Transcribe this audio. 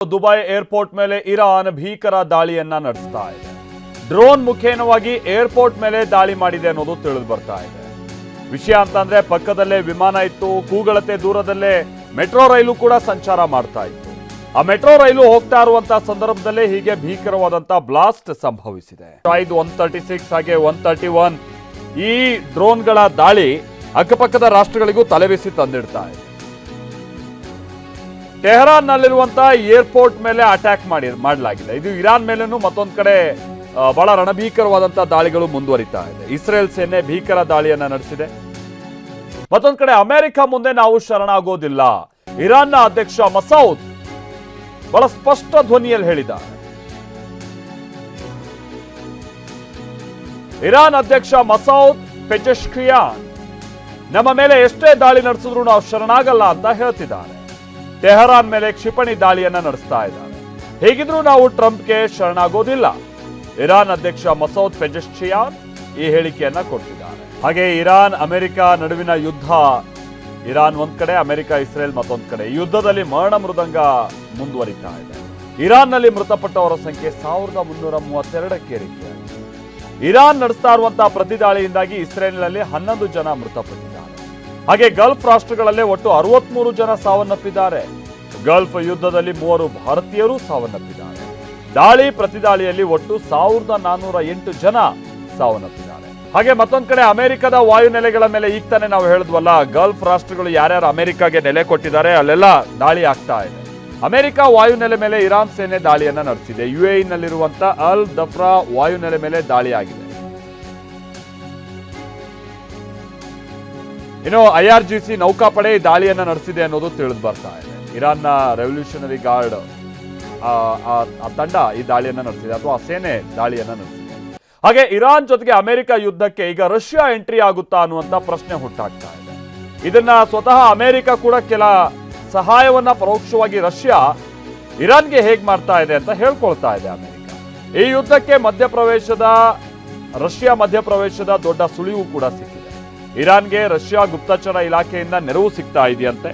Dubai airport ಮೇಲೆ Iran ಭೀಕರ ದಾಳಿಯನ್ನ ನಡೆಸ್ತಾ ಇದೆ. ಡ್ರೋನ್ ಮುಖೇನವಾಗಿ ಏರ್ಪೋರ್ಟ್ ಮೇಲೆ ದಾಳಿ ಮಾಡಿದೆ ಅನ್ನೋದು ತಿಳಿದು ಬರ್ತಾ ಇದೆ. ವಿಷಯ ಅಂತಂದ್ರೆ ಪಕ್ಕದಲ್ಲೇ ವಿಮಾನ ಇತ್ತು, ಕೂಗಳತೆ ದೂರದಲ್ಲೇ ಮೆಟ್ರೋ ರೈಲು ಕೂಡ ಸಂಚಾರ ಮಾಡ್ತಾ ಇತ್ತು. ಆ ಮೆಟ್ರೋ ರೈಲು ಹೋಗ್ತಾ ಇರುವಂತಹ ಸಂದರ್ಭದಲ್ಲೇ ಹೀಗೆ ಭೀಕರವಾದಂತಹ ಬ್ಲಾಸ್ಟ್ ಸಂಭವಿಸಿದೆ. 136 ಹಾಗೆ 131 ಈ ಡ್ರೋನ್ಗಳ ದಾಳಿ ಅಕ್ಕಪಕ್ಕದ ರಾಷ್ಟ್ರಗಳಿಗೂ ತಲೆಬಿಸಿ ತಂದಿಡ್ತಾ ಇದೆ. ಟೆಹರಾನ್ ನಲ್ಲಿರುವಂತಹ ಏರ್ಪೋರ್ಟ್ ಮೇಲೆ ಅಟ್ಯಾಕ್ ಮಾಡಲಾಗಿದೆ. ಇದು ಇರಾನ್ ಮೇಲೂ ಮತ್ತೊಂದು ಕಡೆ ಬಹಳ ರಣಭೀಕರವಾದಂತಹ ದಾಳಿಗಳು ಮುಂದುವರಿತಾ ಇದೆ. ಇಸ್ರೇಲ್ ಸೇನೆ ಭೀಕರ ದಾಳಿಯನ್ನ ನಡೆಸಿದೆ. ಮತ್ತೊಂದು ಕಡೆ ಅಮೆರಿಕ ಮುಂದೆ ನಾವು ಶರಣಾಗೋದಿಲ್ಲ, ಇರಾನ್ನ ಅಧ್ಯಕ್ಷ ಮಸೌದ್ ಬಹಳ ಸ್ಪಷ್ಟ ಧ್ವನಿಯಲ್ಲಿ ಹೇಳಿದ್ದಾರೆ. ಇರಾನ್ ಅಧ್ಯಕ್ಷ ಮಸೌದ್ ಪೆಜೆಶ್ಕಿಯಾನ್ ನಮ್ಮ ಮೇಲೆ ಎಷ್ಟೇ ದಾಳಿ ನಡೆಸಿದ್ರು ನಾವು ಶರಣಾಗಲ್ಲ ಅಂತ ಹೇಳ್ತಿದ್ದಾರೆ. ಟೆಹರಾನ್ ಮೇಲೆ ಕ್ಷಿಪಣಿ ದಾಳಿಯನ್ನ ನಡೆಸ್ತಾ ಇದ್ದಾರೆ. ಹೇಗಿದ್ರೂ ನಾವು ಟ್ರಂಪ್ಗೆ ಶರಣಾಗೋದಿಲ್ಲ. ಇರಾನ್ ಅಧ್ಯಕ್ಷ ಮಸೌದ್ ಪೆಜೆಶ್ಕಿಯಾನ್ ಈ ಹೇಳಿಕೆಯನ್ನ ಕೊಟ್ಟಿದ್ದಾರೆ. ಹಾಗೆ ಇರಾನ್ ಅಮೆರಿಕ ನಡುವಿನ ಯುದ್ಧ, ಇರಾನ್ ಒಂದ್ ಕಡೆ, ಅಮೆರಿಕ ಇಸ್ರೇಲ್ ಮತ್ತೊಂದ್ ಕಡೆ. ಈ ಯುದ್ಧದಲ್ಲಿ ಮರಣ ಮೃದಂಗ ಮುಂದುವರಿತಾ ಇದೆ. ಇರಾನ್ನಲ್ಲಿ ಮೃತಪಟ್ಟವರ ಸಂಖ್ಯೆ 1332ಕ್ಕೆ ಏರಿಕೆಯಾಗಿದೆ. ಇರಾನ್ ನಡೆಸ್ತಾ ಇರುವಂತಹ ಪ್ರತಿದಾಳಿಯಿಂದಾಗಿ ಇಸ್ರೇಲ್ನಲ್ಲಿ 11 ಜನ ಮೃತಪಟ್ಟಿದ್ದಾರೆ. ಹಾಗೆ ಗಲ್ಫ್ ರಾಷ್ಟ್ರಗಳಲ್ಲೇ ಒಟ್ಟು 63 ಜನ ಸಾವನ್ನಪ್ಪಿದ್ದಾರೆ. ಗಲ್ಫ್ ಯುದ್ಧದಲ್ಲಿ 3 ಭಾರತೀಯರು ಸಾವನ್ನಪ್ಪಿದ್ದಾರೆ. ದಾಳಿ ಪ್ರತಿದಾಳಿಯಲ್ಲಿ ಒಟ್ಟು 1408 ಜನ ಸಾವನ್ನಪ್ಪಿದ್ದಾರೆ. ಹಾಗೆ ಮತ್ತೊಂದ್ ಕಡೆ ಅಮೆರಿಕದ ವಾಯುನೆಲೆಗಳ ಮೇಲೆ ಈಗ ತಾನೇ ನಾವು ಹೇಳಿದ್ವಲ್ಲ, ಗಲ್ಫ್ ರಾಷ್ಟ್ರಗಳು ಯಾರ್ಯಾರು ಅಮೆರಿಕಾಗೆ ನೆಲೆ ಕೊಟ್ಟಿದ್ದಾರೆ ಅಲ್ಲೆಲ್ಲ ದಾಳಿ ಆಗ್ತಾ ಇದೆ. ಅಮೆರಿಕ ವಾಯುನೆಲೆ ಮೇಲೆ ಇರಾನ್ ಸೇನೆ ದಾಳಿಯನ್ನ ನಡೆಸಿದೆ. UAE ನಲ್ಲಿರುವಂತ ಅಲ್ ದಫ್ರಾ ವಾಯುನೆಲೆ ಮೇಲೆ ದಾಳಿ ಆಗಿದೆ. ಇನ್ನು IRGC ನೌಕಾಪಡೆ ದಾಳಿಯನ್ನ ನಡೆಸಿದೆ ಅನ್ನೋದು ತಿಳಿದು ಬರ್ತಾ ಇದೆ. ಇರಾನ್ನ ರೆವಲ್ಯೂಷನರಿ ಗಾರ್ಡ್ ಆ ತಂಡ ಈ ದಾಳಿಯನ್ನ ನಡೆಸಿದೆ, ಅಥವಾ ಆ ಸೇನೆ ದಾಳಿಯನ್ನ ನಡೆಸಿದೆ. ಹಾಗೆ ಇರಾನ್ ಜೊತೆಗೆ ಅಮೆರಿಕ ಯುದ್ಧಕ್ಕೆ ಈಗ ರಷ್ಯಾ ಎಂಟ್ರಿ ಆಗುತ್ತಾ ಅನ್ನುವಂತ ಪ್ರಶ್ನೆ ಹುಟ್ಟಾಗ್ತಾ ಇದೆ. ಇದನ್ನ ಸ್ವತಃ ಅಮೆರಿಕ ಕೂಡ ಕೆಲ ಸಹಾಯವನ್ನ ಪರೋಕ್ಷವಾಗಿ ರಷ್ಯಾ ಇರಾನ್ಗೆ ಹೇಗ್ ಮಾಡ್ತಾ ಇದೆ ಅಂತ ಹೇಳ್ಕೊಳ್ತಾ ಇದೆ ಅಮೆರಿಕ. ಈ ಯುದ್ಧಕ್ಕೆ ರಷ್ಯಾ ಮಧ್ಯಪ್ರವೇಶದ ದೊಡ್ಡ ಸುಳಿವು ಕೂಡ ಸಿಕ್ಕಿದೆ. ಇರಾನ್ಗೆ ರಷ್ಯಾ ಗುಪ್ತಚರ ಇಲಾಖೆಯಿಂದ ನೆರವು ಸಿಗ್ತಾ ಇದೆಯಂತೆ.